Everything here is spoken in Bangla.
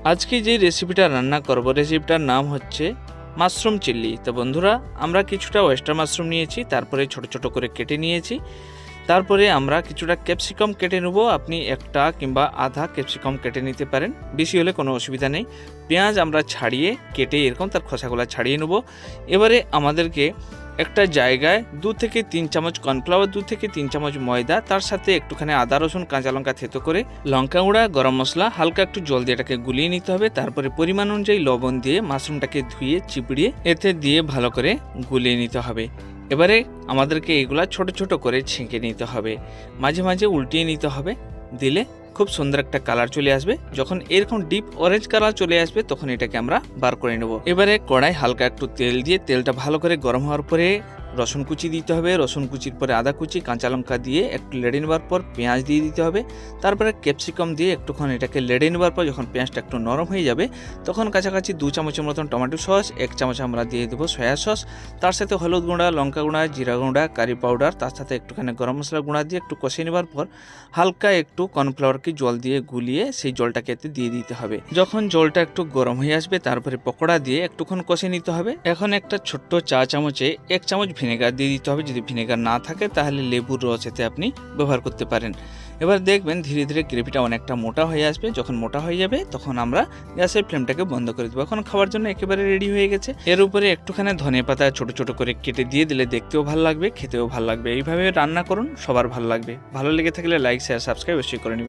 আজকে যে রেসিপিটা রান্না করব রেসিপিটার নাম হচ্ছে মাশরুম চিল্লি। তো বন্ধুরা, আমরা কিছুটা ওয়েস্টার মাশরুম নিয়েছি, তারপরে ছোট ছোট করে কেটে নিয়েছি। তারপরে আমরা কিছুটা ক্যাপসিকাম কেটে নেব। আপনি একটা কিংবা আধা ক্যাপসিকাম কেটে নিতে পারেন, বেশি হলে কোনো অসুবিধা নেই। পেঁয়াজ আমরা ছাড়িয়ে কেটে এরকম তার খোসাগুলো ছাড়িয়ে নেব। এবারে আমাদেরকে একটা জায়গায় 2 থেকে 3 চামচ কর্নফ্লাওয়ার, 2 থেকে 3 চামচ ময়দা, তার সাথে একটুখানি আদা রসুন কাঁচা লঙ্কা থেতো করে, লঙ্কা গুঁড়া, গরম মশলা, হালকা একটু জল দিয়ে এটাকে গুলিয়ে নিতে হবে। তারপরে পরিমাণ অনুযায়ী লবণ দিয়ে মাশরুমটাকে ধুয়ে চিপড়িয়ে এতে দিয়ে ভালো করে গুলিয়ে নিতে হবে। এবারে আমাদেরকে এগুলা ছোট ছোট করে ছেঁকে নিতে হবে, মাঝে মাঝে উল্টিয়ে নিতে হবে। দিলে খুব সুন্দর একটা কালার চলে আসবে। যখন এরকম ডিপ অরেঞ্জ কালার চলে আসবে তখন এটাকে আমরা বার করে নেব। এবারে কড়াই হালকা একটু তেল দিয়ে তেলটা ভালো করে গরম হওয়ার পরে রসুন কুচি দিতে হবে। রসুন কুচির পরে আদা কুচি, কাঁচা লঙ্কা দিয়ে একটু লেড়ে নেবার পর পেঁয়াজ দিয়ে দিতে হবে। তারপরে ক্যাপসিকাম দিয়ে একটুক্ষণ এটাকে লেড়ে নেবার পর যখন পেঁয়াজটা একটু নরম হয়ে যাবে তখন কাছাকাছি 2 চামচের মতন টমেটো সস, 1 চামচ আমরা দিয়ে দেবো সয়া সস, তার সাথে হলুদ গুঁড়া, লঙ্কা গুঁড়া, জিরা গুঁড়া, কারি পাউডার, তার সাথে একটুখানি গরম মশলা গুঁড়া দিয়ে একটু কষিয়ে নেবার পর হালকা একটু কর্নফ্লাওয়ারকে জল দিয়ে গুলিয়ে সেই জলটাকে এতে দিয়ে দিতে হবে। যখন জলটা একটু গরম হয়ে আসবে তারপরে পকোড়া দিয়ে একটুক্ষণ কষে নিতে হবে। এখন একটা ছোট্ট চা চামচে 1 চামচ ভিনেগার দিয়ে দিতে হবে। যদি ভিনেগার না থাকে তাহলে লেবুর রস এতে আপনি ব্যবহার করতে পারেন। এবার দেখবেন ধীরে ধীরে গ্রেভিটা অনেকটা মোটা হয়ে আসবে। যখন মোটা হয়ে যাবে তখন আমরা গ্যাসের ফ্লেমটাকে বন্ধ করে দেবো। এখন খাওয়ার জন্য একেবারে রেডি হয়ে গেছে। এর উপরে একটুখানি ধনে পাতা ছোট ছোট করে কেটে দিয়ে দিলে দেখতেও ভালো লাগবে, খেতেও ভালো লাগবে। এইভাবে রান্না করুন, সবার ভালো লাগবে। ভালো লেগে থাকলে লাইক, শেয়ার, সাবস্ক্রাইব অবশ্যই করে নিন।